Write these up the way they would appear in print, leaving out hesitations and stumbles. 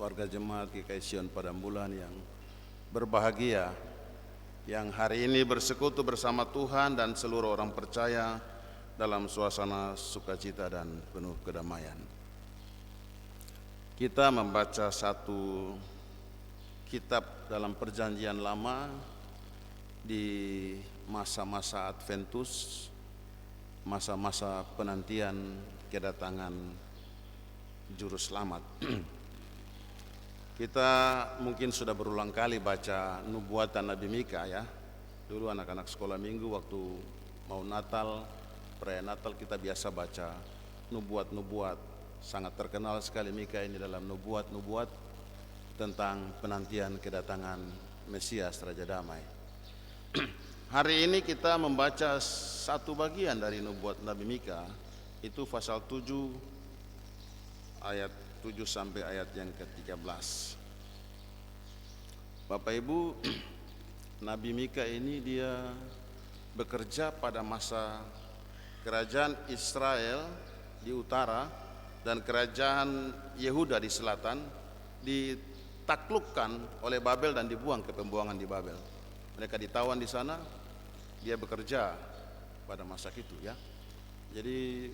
warga jemaat GKI Sion Padambulan yang berbahagia, yang hari ini bersekutu bersama Tuhan dan seluruh orang percaya dalam suasana sukacita dan penuh kedamaian. Kita membaca satu kitab dalam Perjanjian Lama di masa-masa Adventus, masa-masa penantian kedatangan Juru Selamat. Kita mungkin sudah berulang kali baca nubuatan Nabi Mika ya. Dulu anak-anak sekolah minggu waktu mau Natal, perayaan Natal kita biasa baca nubuat-nubuat. Sangat terkenal sekali Mika ini dalam nubuat-nubuat tentang penantian kedatangan Mesias Raja Damai. Hari ini kita membaca satu bagian dari nubuat Nabi Mika, itu pasal 7 ayat 7 sampai ayat yang ke-13. Bapak Ibu, Nabi Mika ini dia bekerja pada masa kerajaan Israel di utara dan kerajaan Yehuda di selatan ditaklukkan oleh Babel dan dibuang ke pembuangan di Babel. Mereka ditawan di sana, dia bekerja pada masa itu ya. Jadi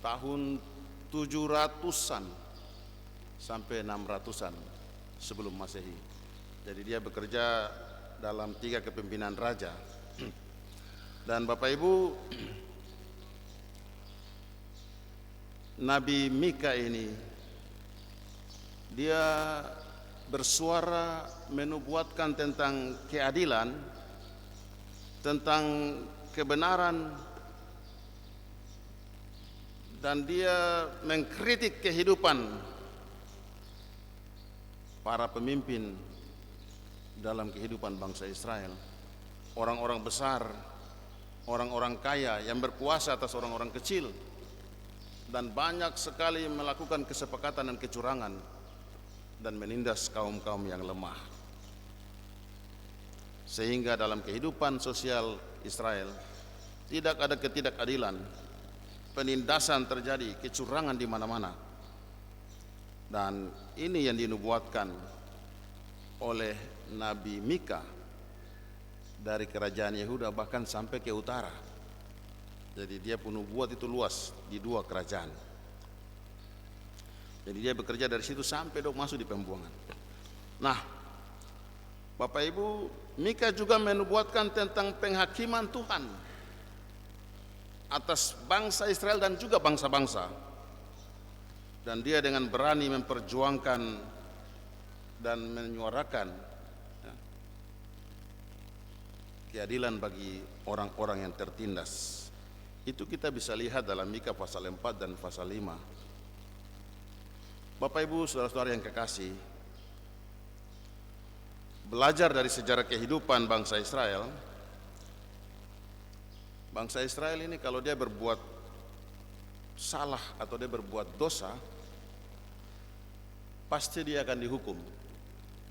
tahun 700-an sampai 600-an sebelum Masehi. Jadi dia bekerja dalam 3 kepemimpinan raja. Dan Bapak Ibu, Nabi Mika ini dia bersuara menubuatkan tentang keadilan, tentang kebenaran, dan dia mengkritik kehidupan para pemimpin dalam kehidupan bangsa Israel. Orang-orang besar, orang-orang kaya yang berkuasa atas orang-orang kecil, dan banyak sekali melakukan kesepakatan dan kecurangan dan menindas kaum-kaum yang lemah. Sehingga dalam kehidupan sosial Israel tidak ada ketidakadilan, penindasan terjadi, kecurangan di mana-mana. Dan ini yang dinubuatkan oleh Nabi Mika dari kerajaan Yehuda bahkan sampai ke utara. Jadi dia penubuat itu luas di 2 kerajaan. Jadi dia bekerja dari situ sampai masuk di pembuangan. Nah, Bapak Ibu, Mika juga menubuatkan tentang penghakiman Tuhan atas bangsa Israel dan juga bangsa-bangsa. Dan dia dengan berani memperjuangkan dan menyuarakan ya, keadilan bagi orang-orang yang tertindas. Itu kita bisa lihat dalam Mika pasal 4 dan pasal 5. Bapak Ibu, saudara-saudara yang kekasih, belajar dari sejarah kehidupan bangsa Israel. Bangsa Israel ini kalau dia berbuat salah atau dia berbuat dosa, pasti dia akan dihukum.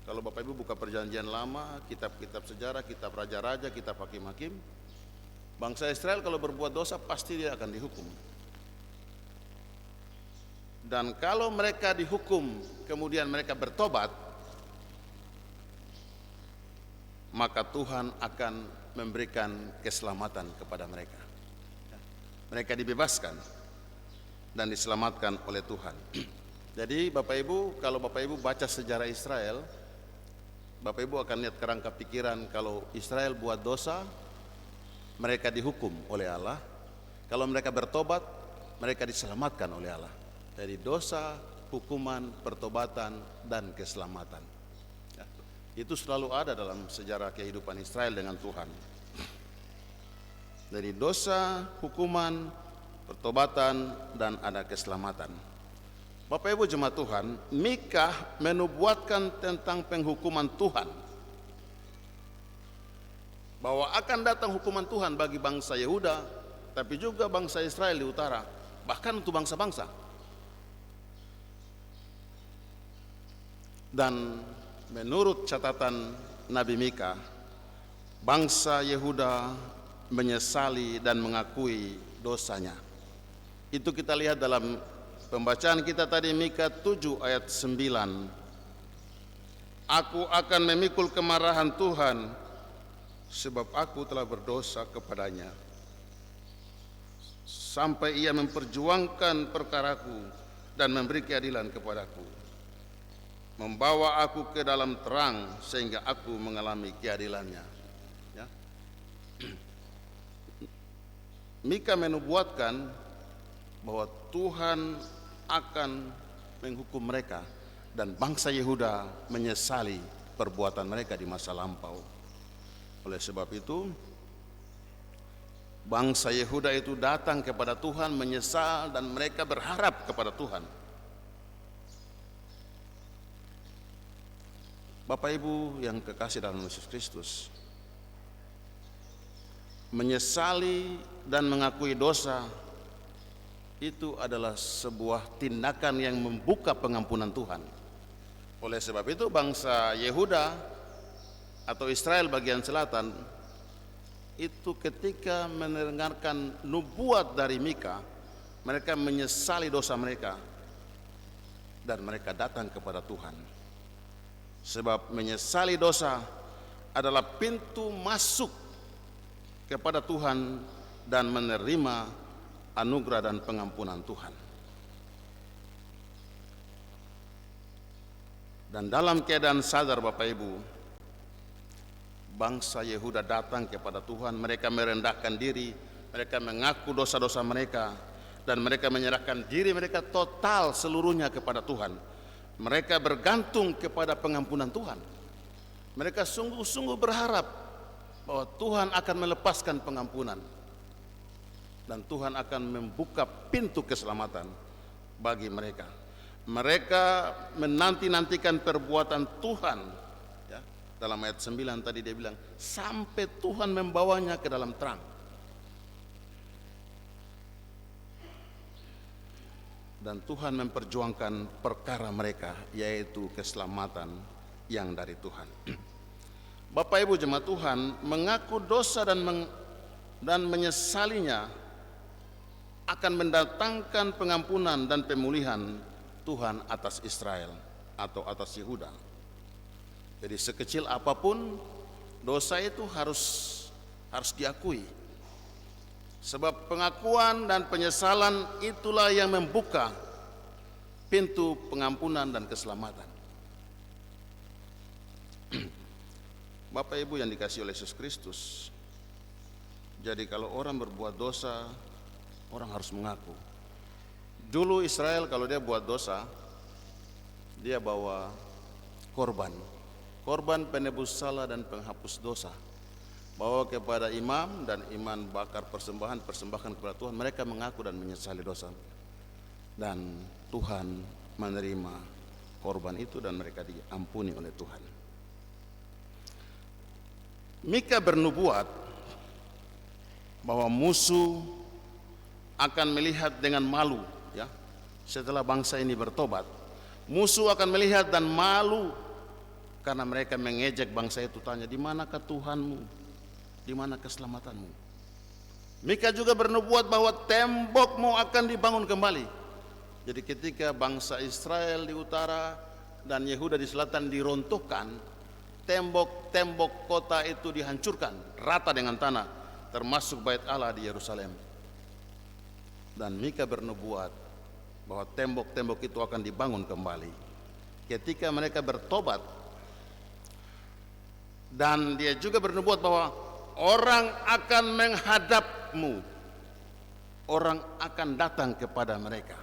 Kalau Bapak Ibu buka Perjanjian Lama, kitab-kitab sejarah, kitab raja-raja, kitab hakim-hakim, bangsa Israel kalau berbuat dosa pasti dia akan dihukum. Dan kalau mereka dihukum kemudian mereka bertobat, maka Tuhan akan memberikan keselamatan kepada mereka. Mereka dibebaskan dan diselamatkan oleh Tuhan. Jadi Bapak Ibu, kalau Bapak Ibu baca sejarah Israel, Bapak Ibu akan lihat kerangka pikiran kalau Israel buat dosa, mereka dihukum oleh Allah. Kalau mereka bertobat, mereka diselamatkan oleh Allah. Jadi dosa, hukuman, pertobatan, dan keselamatan. Itu selalu ada dalam sejarah kehidupan Israel dengan Tuhan. Dari dosa, hukuman, pertobatan, dan ada keselamatan. Bapak Ibu jemaat Tuhan, Mika menubuatkan tentang penghukuman Tuhan, bahwa akan datang hukuman Tuhan bagi bangsa Yehuda, tapi juga bangsa Israel di utara, bahkan untuk bangsa-bangsa. Dan menurut catatan Nabi Mika, bangsa Yehuda menyesali dan mengakui dosanya. Itu kita lihat dalam Pembacaan kita tadi Mika 7 ayat 9. Aku akan memikul kemarahan Tuhan sebab aku telah berdosa kepadanya, sampai ia memperjuangkan perkaraku dan memberi keadilan kepadaku, membawa aku ke dalam terang sehingga aku mengalami keadilannya. Ya. Mika menubuatkan bahwa Tuhan akan menghukum mereka dan bangsa Yehuda menyesali perbuatan mereka di masa lampau. Oleh sebab itu, bangsa Yehuda itu datang kepada Tuhan menyesal dan mereka berharap kepada Tuhan. Bapak Ibu yang kekasih dalam Yesus Kristus, menyesali dan mengakui dosa itu adalah sebuah tindakan yang membuka pengampunan Tuhan. Oleh sebab itu bangsa Yehuda atau Israel bagian selatan itu ketika mendengarkan nubuat dari Mika, mereka menyesali dosa mereka dan mereka datang kepada Tuhan. Sebab menyesali dosa adalah pintu masuk kepada Tuhan dan menerima anugerah dan pengampunan Tuhan. Dan dalam keadaan sadar Bapak Ibu, bangsa Yehuda datang kepada Tuhan, mereka merendahkan diri, mereka mengaku dosa-dosa mereka, dan mereka menyerahkan diri mereka total seluruhnya kepada Tuhan. Mereka bergantung kepada pengampunan Tuhan. Mereka sungguh-sungguh berharap bahwa Tuhan akan melepaskan pengampunan dan Tuhan akan membuka pintu keselamatan bagi mereka. Mereka menanti-nantikan perbuatan Tuhan. Ya, dalam ayat 9 tadi dia bilang, sampai Tuhan membawanya ke dalam terang. Dan Tuhan memperjuangkan perkara mereka, yaitu keselamatan yang dari Tuhan. Bapak Ibu jemaat Tuhan, mengaku dosa dan menyesalinya akan mendatangkan pengampunan dan pemulihan Tuhan atas Israel atau atas Yehuda. Jadi sekecil apapun dosa itu harus diakui. Sebab pengakuan dan penyesalan itulah yang membuka pintu pengampunan dan keselamatan. Bapak Ibu yang dikasihi oleh Yesus Kristus, jadi kalau orang berbuat dosa, orang harus mengaku. Dulu Israel kalau dia buat dosa, dia bawa korban penebus salah dan penghapus dosa, bawa kepada imam, dan imam bakar persembahkan kepada Tuhan. Mereka mengaku dan menyesali dosa, dan Tuhan menerima korban itu dan mereka diampuni oleh Tuhan. Mika bernubuat bahwa musuh akan melihat dengan malu, ya, setelah bangsa ini bertobat. Musuh akan melihat dan malu karena mereka mengejek bangsa itu, tanya, di manakah Tuhanmu, di mana keselamatanmu? Mika juga bernubuat bahwa tembokmu akan dibangun kembali. Jadi ketika bangsa Israel di utara dan Yehuda di selatan diruntuhkan, tembok-tembok kota itu dihancurkan rata dengan tanah, termasuk Bait Allah di Yerusalem. Dan Mika bernubuat bahwa tembok-tembok itu akan dibangun kembali ketika mereka bertobat. Dan dia juga bernubuat bahwa orang akan menghadapmu, orang akan datang kepada mereka.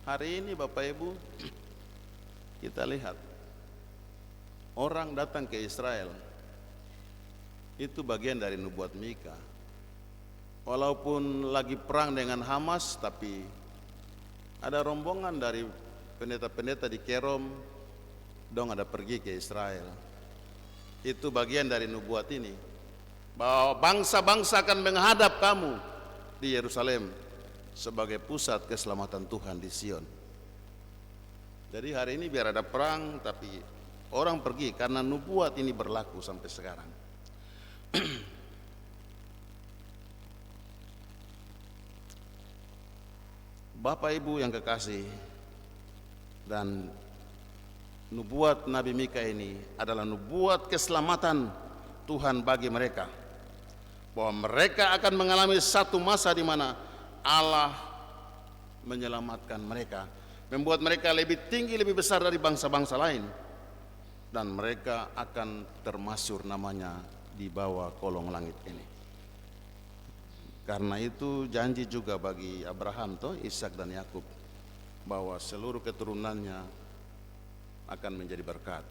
Hari ini Bapak Ibu, kita lihat orang datang ke Israel, itu bagian dari nubuat Mika. Walaupun lagi perang dengan Hamas, tapi ada rombongan dari pendeta-pendeta di Kerom, dong ada pergi ke Israel. Itu bagian dari nubuat ini, bahwa bangsa-bangsa akan menghadap kamu di Yerusalem sebagai pusat keselamatan Tuhan di Sion. Jadi hari ini biar ada perang, tapi orang pergi karena nubuat ini berlaku sampai sekarang. Bapak Ibu yang kekasih, dan nubuat Nabi Mika ini adalah nubuat keselamatan Tuhan bagi mereka, bahwa mereka akan mengalami satu masa di mana Allah menyelamatkan mereka, membuat mereka lebih tinggi, lebih besar dari bangsa-bangsa lain, dan mereka akan termasyhur namanya di bawah kolong langit ini. Karena itu janji juga bagi Abraham, Ishak dan Yakub, bahwa seluruh keturunannya akan menjadi berkat.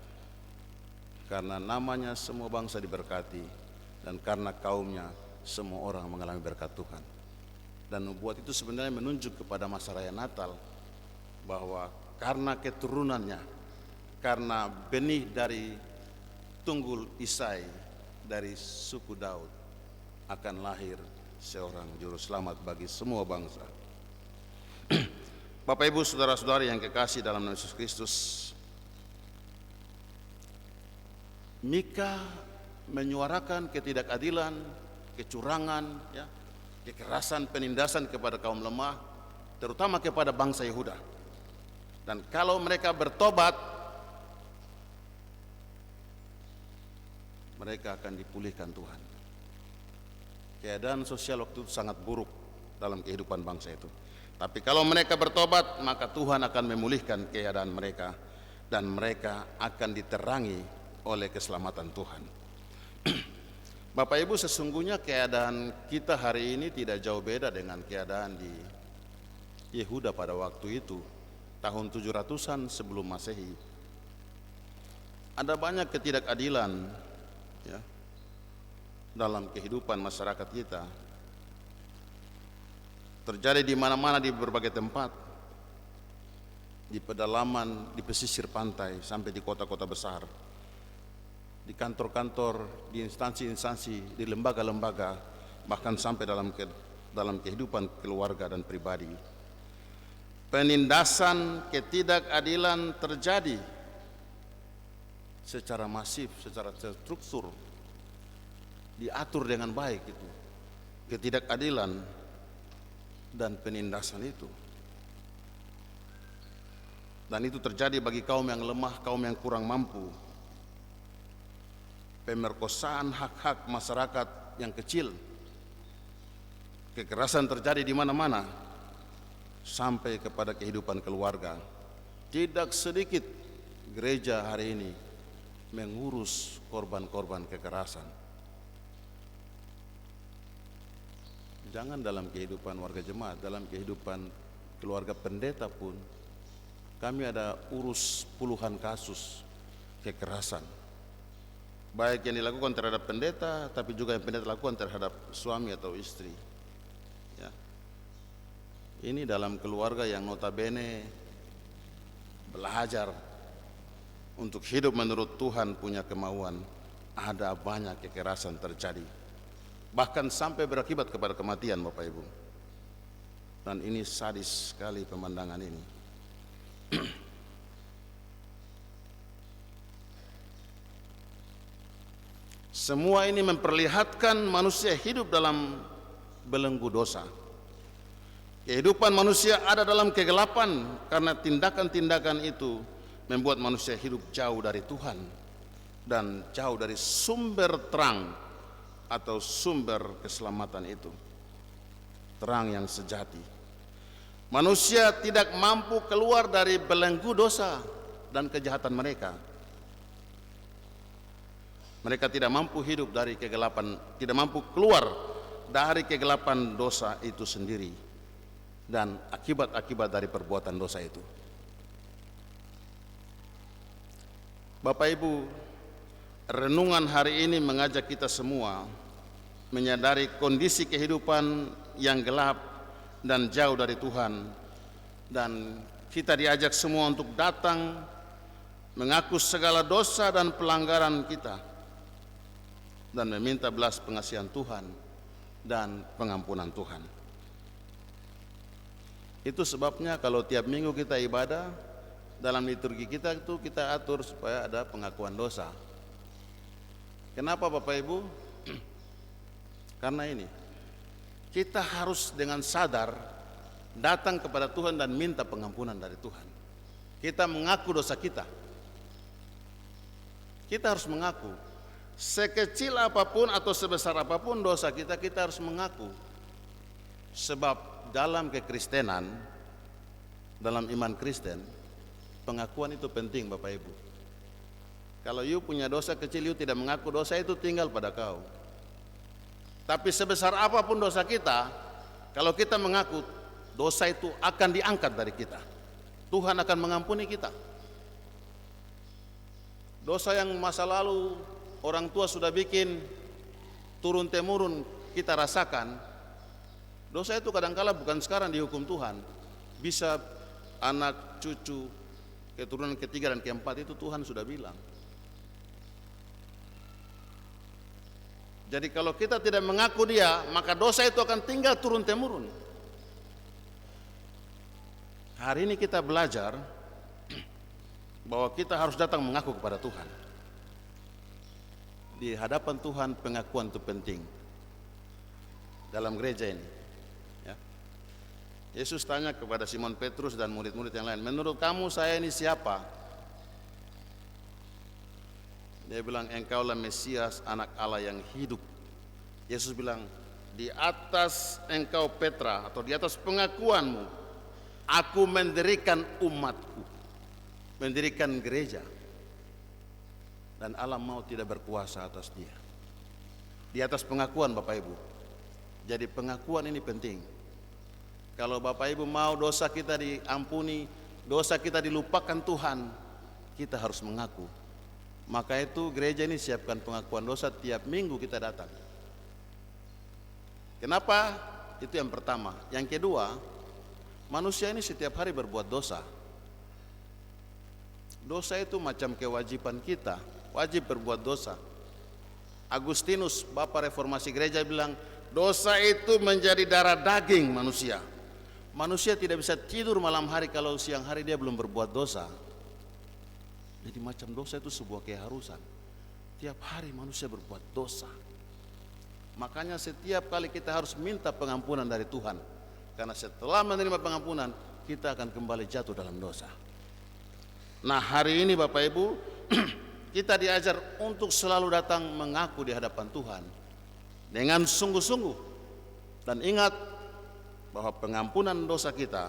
Karena namanya semua bangsa diberkati, dan karena kaumnya semua orang mengalami berkat Tuhan. Dan nubuat itu sebenarnya menunjuk kepada masa raya Natal, bahwa karena keturunannya, karena benih dari tunggul Isai dari suku Daud, akan lahir seorang juru selamat bagi semua bangsa. Bapak Ibu saudara-saudari yang kekasih dalam nama Yesus Kristus, Mika menyuarakan ketidakadilan, kecurangan, kekerasan, penindasan kepada kaum lemah, terutama kepada bangsa Yehuda. Dan kalau mereka bertobat, mereka akan dipulihkan Tuhan. Keadaan sosial waktu itu sangat buruk dalam kehidupan bangsa itu. Tapi kalau mereka bertobat, maka Tuhan akan memulihkan keadaan mereka, dan mereka akan diterangi oleh keselamatan Tuhan. Bapak Ibu, sesungguhnya keadaan kita hari ini tidak jauh beda dengan keadaan di Yehuda pada waktu itu, tahun 700-an sebelum Masehi. Ada banyak ketidakadilan dalam kehidupan masyarakat kita, terjadi di mana-mana, di berbagai tempat, di pedalaman, di pesisir pantai, sampai di kota-kota besar, di kantor-kantor, di instansi-instansi, di lembaga-lembaga, bahkan sampai dalam kehidupan keluarga dan pribadi. Penindasan, ketidakadilan terjadi secara masif, secara terstruktur, diatur dengan baik itu, ketidakadilan dan penindasan itu. Dan itu terjadi bagi kaum yang lemah, kaum yang kurang mampu. Pemerkosaan hak-hak masyarakat yang kecil, kekerasan terjadi di mana-mana, sampai kepada kehidupan keluarga. Tidak sedikit gereja hari ini mengurus korban-korban kekerasan. Jangan dalam kehidupan warga jemaat, dalam kehidupan keluarga pendeta pun kami ada urus puluhan kasus kekerasan, baik yang dilakukan terhadap pendeta, tapi juga yang pendeta lakukan terhadap suami atau istri. Ini dalam keluarga yang notabene belajar untuk hidup menurut Tuhan punya kemauan, ada banyak kekerasan terjadi, bahkan sampai berakibat kepada kematian, Bapak Ibu. Dan ini sadis sekali pemandangan ini. Semua ini memperlihatkan manusia hidup dalam belenggu dosa. Kehidupan manusia ada dalam kegelapan, karena tindakan-tindakan itu membuat manusia hidup jauh dari Tuhan dan jauh dari sumber terang atau sumber keselamatan itu, terang yang sejati. Manusia tidak mampu keluar dari belenggu dosa dan kejahatan mereka. Mereka tidak mampu hidup dari kegelapan, tidak mampu keluar dari kegelapan dosa itu sendiri dan akibat-akibat dari perbuatan dosa itu. Bapak Ibu, renungan hari ini mengajak kita semua menyadari kondisi kehidupan yang gelap dan jauh dari Tuhan, dan kita diajak semua untuk datang mengaku segala dosa dan pelanggaran kita dan meminta belas pengasihan Tuhan dan pengampunan Tuhan. Itu sebabnya kalau tiap minggu kita ibadah, dalam liturgi kita itu kita atur supaya ada pengakuan dosa. Kenapa Bapak Ibu? Karena ini, kita harus dengan sadar datang kepada Tuhan dan minta pengampunan dari Tuhan. Kita mengaku dosa kita. Kita harus mengaku. Sekecil apapun atau sebesar apapun dosa kita, kita harus mengaku. Sebab dalam kekristenan, dalam iman Kristen, pengakuan itu penting Bapak Ibu. Kalau you punya dosa kecil, you tidak mengaku, dosa itu tinggal pada kau. Tapi sebesar apapun dosa kita, kalau kita mengaku, dosa itu akan diangkat dari kita. Tuhan akan mengampuni kita. Dosa yang masa lalu orang tua sudah bikin turun temurun kita rasakan, dosa itu kadangkala bukan sekarang dihukum Tuhan, bisa anak cucu keturunan ketiga dan keempat itu Tuhan sudah bilang. Jadi kalau kita tidak mengaku dia, maka dosa itu akan tinggal turun temurun. Hari ini kita belajar bahwa kita harus datang mengaku kepada Tuhan. Di hadapan Tuhan pengakuan itu penting dalam gereja ini. Ya. Yesus tanya kepada Simon Petrus dan murid-murid yang lain, menurut kamu saya ini siapa? Dia bilang, engkaulah Mesias, anak Allah yang hidup. Yesus bilang, di atas engkau Petra, atau di atas pengakuanmu, aku mendirikan umatku, mendirikan gereja. Dan Allah mau tidak berkuasa atas dia. Di atas pengakuan Bapak Ibu. Jadi pengakuan ini penting. Kalau Bapak Ibu mau dosa kita diampuni, dosa kita dilupakan Tuhan, kita harus mengaku. Maka itu gereja ini siapkan pengakuan dosa tiap minggu kita datang. Kenapa? Itu yang pertama. Yang kedua, manusia ini setiap hari berbuat dosa. Dosa itu macam kewajiban kita, wajib berbuat dosa. Agustinus, Bapak Reformasi Gereja bilang, dosa itu menjadi darah daging manusia. Manusia tidak bisa tidur malam hari kalau siang hari dia belum berbuat dosa. Jadi macam dosa itu sebuah keharusan. Tiap hari manusia berbuat dosa. Makanya setiap kali kita harus minta pengampunan dari Tuhan. Karena setelah menerima pengampunan, kita akan kembali jatuh dalam dosa. Nah hari ini Bapak Ibu, kita diajar untuk selalu datang mengaku di hadapan Tuhan. Dengan sungguh-sungguh. Dan ingat bahwa pengampunan dosa kita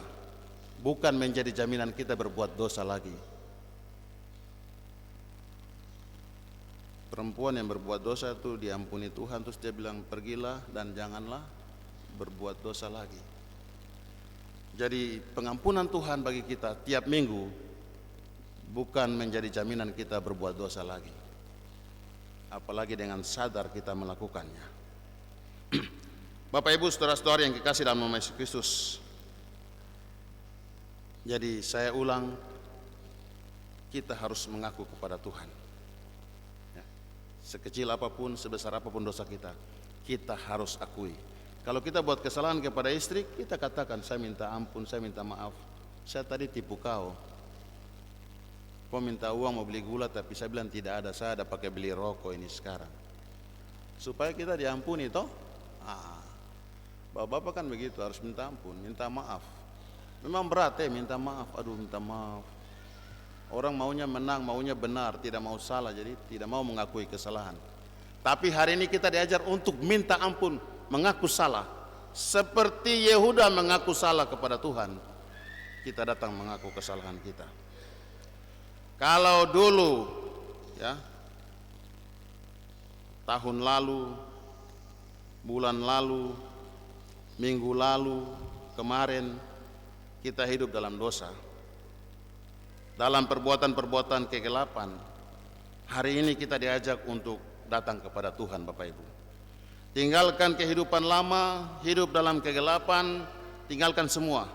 bukan menjadi jaminan kita berbuat dosa lagi. Perempuan yang berbuat dosa itu diampuni Tuhan, terus dia bilang pergilah dan janganlah berbuat dosa lagi. Jadi pengampunan Tuhan bagi kita tiap minggu bukan menjadi jaminan kita berbuat dosa lagi. Apalagi dengan sadar kita melakukannya. Bapak Ibu saudara-saudara yang kekasih dalam nama Yesus Kristus. Jadi saya ulang, kita harus mengaku kepada Tuhan. Sekecil apapun, sebesar apapun dosa kita, kita harus akui. Kalau kita buat kesalahan kepada istri, kita katakan, saya minta ampun, saya minta maaf. Saya tadi tipu kau. Kau minta uang mau beli gula, tapi saya bilang tidak ada, saya ada pakai beli rokok ini sekarang. Supaya kita diampuni toh. Bapak-bapak kan begitu, harus minta ampun, minta maaf. Memang berat minta maaf, aduh minta maaf. Orang maunya menang, maunya benar, tidak mau salah, jadi tidak mau mengakui kesalahan. Tapi hari ini kita diajar untuk minta ampun, mengaku salah. Seperti Yehuda mengaku salah kepada Tuhan, kita datang mengaku kesalahan kita. Kalau dulu, ya, tahun lalu, bulan lalu, minggu lalu, kemarin, kita hidup dalam dosa, dalam perbuatan-perbuatan kegelapan. Hari ini kita diajak untuk datang kepada Tuhan Bapak Ibu. Tinggalkan kehidupan lama, hidup dalam kegelapan, tinggalkan semua.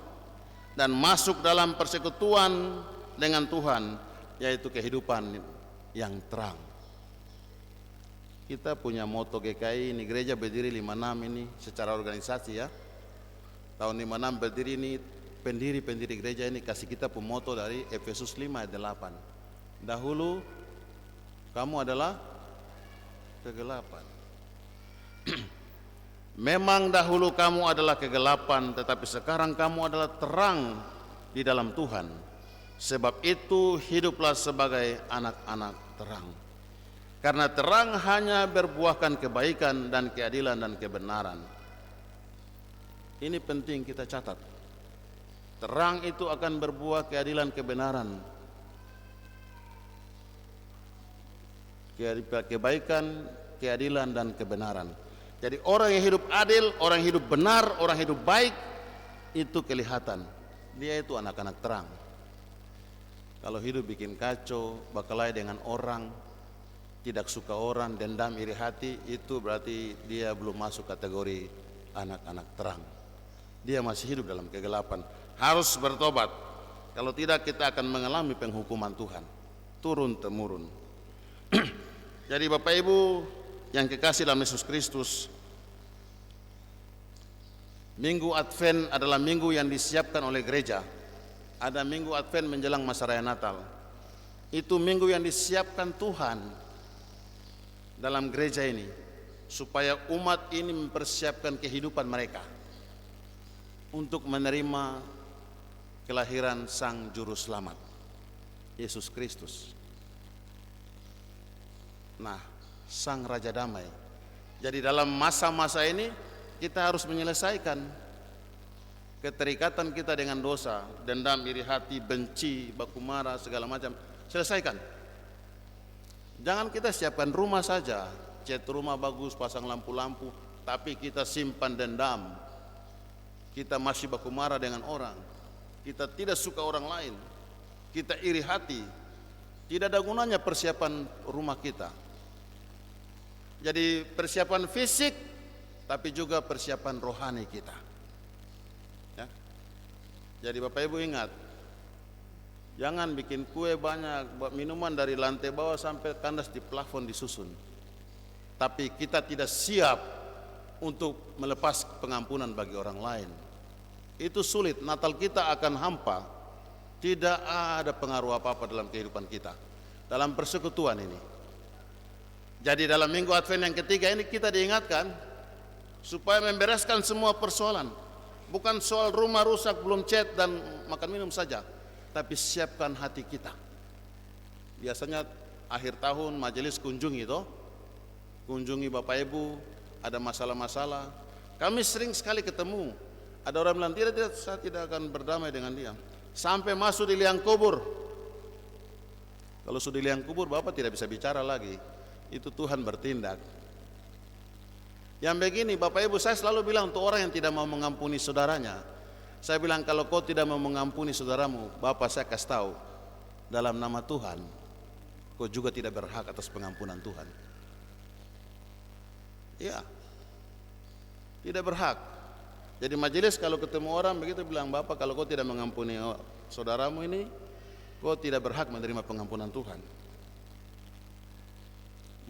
Dan masuk dalam persekutuan dengan Tuhan, yaitu kehidupan yang terang. Kita punya moto GKI ini, gereja berdiri 56 ini secara organisasi ya. Tahun 56 berdiri ini, pendiri gereja ini kasih kita pemoto dari Efesus 5 ayat 8. Dahulu kamu adalah kegelapan. Memang dahulu kamu adalah kegelapan, tetapi sekarang kamu adalah terang di dalam Tuhan. Sebab itu hiduplah sebagai anak-anak terang. Karena terang hanya berbuahkan kebaikan dan keadilan dan kebenaran. Ini penting kita catat. Terang itu akan berbuah keadilan kebenaran. Kebaikan, keadilan dan kebenaran. Jadi orang yang hidup adil, orang yang hidup benar, orang yang hidup baik, itu kelihatan. Dia itu anak-anak terang. Kalau hidup bikin kacau, berkelahi dengan orang, tidak suka orang, dendam, iri hati, itu berarti dia belum masuk kategori anak-anak terang. Dia masih hidup dalam kegelapan. Harus bertobat. Kalau tidak kita akan mengalami penghukuman Tuhan. Turun-temurun. Jadi Bapak Ibu yang kekasih dalam Yesus Kristus, Minggu Advent adalah minggu yang disiapkan oleh gereja. Ada Minggu Advent menjelang masa raya Natal. Itu minggu yang disiapkan Tuhan dalam gereja ini, supaya umat ini mempersiapkan kehidupan mereka untuk menerima kelahiran Sang Juru Selamat, Yesus Kristus. Nah, Sang Raja Damai. Jadi dalam masa-masa ini kita harus menyelesaikan keterikatan kita dengan dosa, dendam, iri hati, benci, baku marah, segala macam. Selesaikan. Jangan kita siapkan rumah saja, cat rumah bagus, pasang lampu-lampu, tapi kita simpan dendam. Kita masih baku marah dengan orang. Kita tidak suka orang lain. Kita iri hati. Tidak ada gunanya persiapan rumah kita. Jadi persiapan fisik, tapi juga persiapan rohani kita. Ya. Jadi Bapak Ibu ingat, jangan bikin kue banyak, buat minuman dari lantai bawah sampai kandas di plafon disusun. Tapi kita tidak siap untuk melepas pengampunan bagi orang lain. Itu sulit, Natal kita akan hampa. Tidak ada pengaruh apa-apa dalam kehidupan kita, dalam persekutuan ini. Jadi dalam Minggu Advent yang ketiga ini kita diingatkan supaya membereskan semua persoalan. Bukan soal rumah rusak, belum cat dan makan minum saja, tapi siapkan hati kita. Biasanya akhir tahun majelis kunjungi toh, kunjungi Bapak Ibu, ada masalah-masalah. Kami sering sekali ketemu. Ada orang bilang tidak, saya tidak akan berdamai dengan dia. Sampai masuk di liang kubur. Kalau sudah di liang kubur, Bapak tidak bisa bicara lagi. Itu Tuhan bertindak. Yang begini Bapak Ibu, saya selalu bilang untuk orang yang tidak mau mengampuni saudaranya, saya bilang kalau kau tidak mau mengampuni saudaramu, Bapak saya kasih tahu, dalam nama Tuhan kau juga tidak berhak atas pengampunan Tuhan. Iya, tidak berhak. Jadi majelis kalau ketemu orang begitu bilang, Bapak kalau kau tidak mengampuni saudaramu ini, kau tidak berhak menerima pengampunan Tuhan.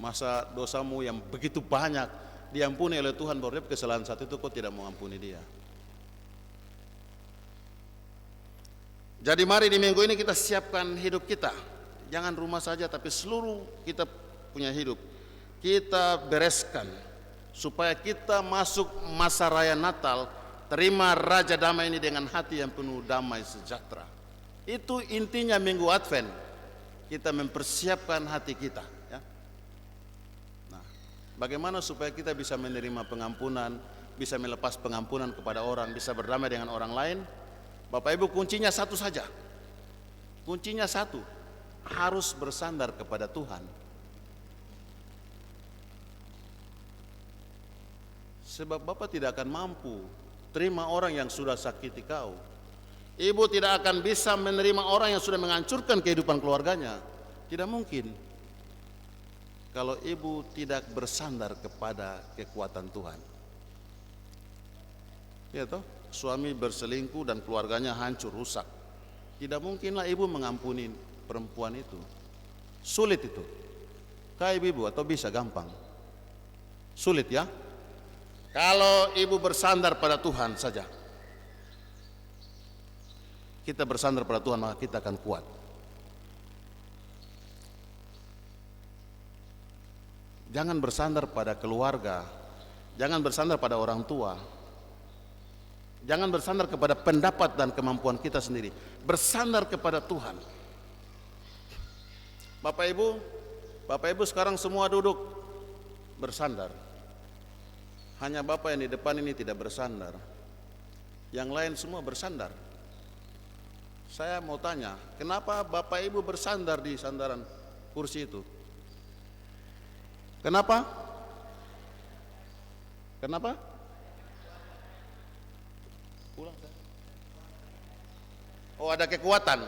Masa dosamu yang begitu banyak diampuni oleh Tuhan, baru kesalahan satu itu kau tidak mengampuni dia. Jadi mari di minggu ini kita siapkan hidup kita. Jangan rumah saja, tapi seluruh kita punya hidup. Kita bereskan supaya kita masuk masa raya Natal, terima Raja Damai ini dengan hati yang penuh damai sejahtera. Itu intinya Minggu Advent. Kita mempersiapkan hati kita. Bagaimana supaya kita bisa menerima pengampunan, bisa melepas pengampunan kepada orang, bisa berdamai dengan orang lain? Bapak Ibu, kuncinya satu saja. Kuncinya satu, harus bersandar kepada Tuhan. Sebab Bapak tidak akan mampu terima orang yang sudah sakiti kau. Ibu tidak akan bisa menerima orang yang sudah menghancurkan kehidupan keluarganya. Tidak mungkin. Kalau ibu tidak bersandar kepada kekuatan Tuhan. Ya toh, suami berselingkuh dan keluarganya hancur, rusak. Tidak mungkinlah ibu mengampuni perempuan itu. Sulit itu. Kayak ibu atau bisa gampang? Sulit ya. Kalau ibu bersandar pada Tuhan saja, kita bersandar pada Tuhan, maka kita akan kuat. Jangan bersandar pada keluarga, Jangan bersandar pada orang tua. Jangan bersandar kepada pendapat dan kemampuan kita sendiri. Bersandar kepada Tuhan. Bapak Ibu sekarang semua duduk bersandar. Hanya Bapak yang di depan ini tidak bersandar. Yang lain semua bersandar. Saya mau tanya, kenapa Bapak Ibu bersandar di sandaran kursi itu? Kenapa? Kenapa? Ulang. Oh, ada kekuatan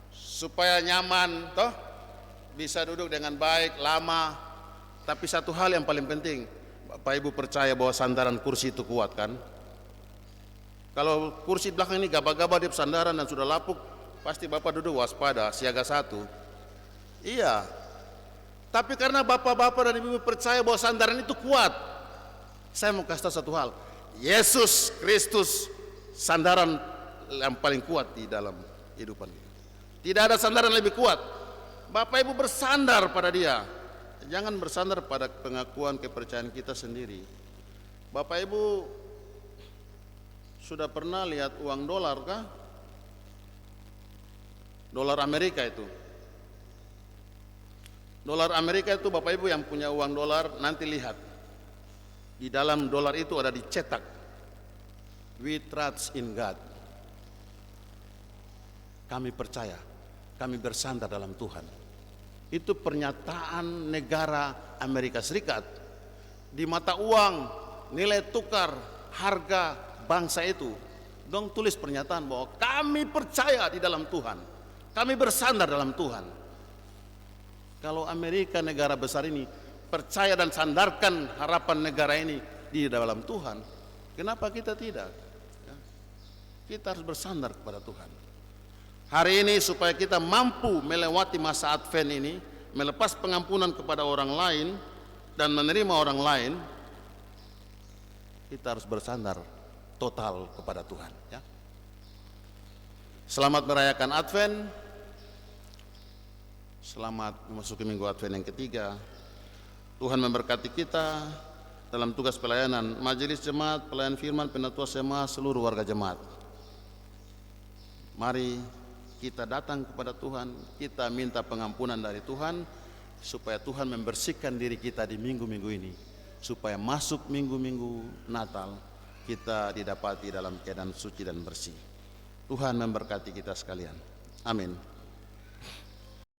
supaya nyaman, toh bisa duduk dengan baik, lama. Tapi satu hal yang paling penting, Bapak Ibu percaya bahwa sandaran kursi itu kuat kan? Kalau kursi belakang ini gaba-gaba di sandaran dan sudah lapuk, pasti Bapak duduk waspada, siaga satu. Iya. Tapi karena Bapak-bapak dan Ibu percaya bahwa sandaran itu kuat, saya mau kasih tahu satu hal. Yesus Kristus sandaran yang paling kuat di dalam kehidupan kita. Tidak ada sandaran lebih kuat. Bapak Ibu bersandar pada Dia. Jangan bersandar pada pengakuan kepercayaan kita sendiri. Bapak Ibu sudah pernah lihat uang dolar kah? Dolar Amerika itu. Dolar Amerika itu Bapak Ibu yang punya uang dolar nanti lihat. Di dalam dolar itu ada dicetak, "We trust in God." Kami percaya, kami bersandar dalam Tuhan. Itu pernyataan negara Amerika Serikat. Di mata uang, nilai tukar, harga bangsa itu, dong tulis pernyataan bahwa kami percaya di dalam Tuhan. Kami bersandar dalam Tuhan. Kalau Amerika negara besar ini percaya dan sandarkan harapan negara ini di dalam Tuhan, kenapa kita tidak? Kita harus bersandar kepada Tuhan. Hari ini supaya kita mampu melewati masa Advent ini, melepas pengampunan kepada orang lain dan menerima orang lain, kita harus bersandar total kepada Tuhan. Ya. Selamat merayakan Advent. Selamat memasuki minggu Advent yang ketiga. Tuhan memberkati kita dalam tugas pelayanan majelis jemaat, pelayan firman, penatua sema, seluruh warga jemaat. Mari kita datang kepada Tuhan, kita minta pengampunan dari Tuhan, supaya Tuhan membersihkan diri kita di minggu-minggu ini, supaya masuk minggu-minggu Natal kita didapati dalam keadaan suci dan bersih. Tuhan memberkati kita sekalian. Amin.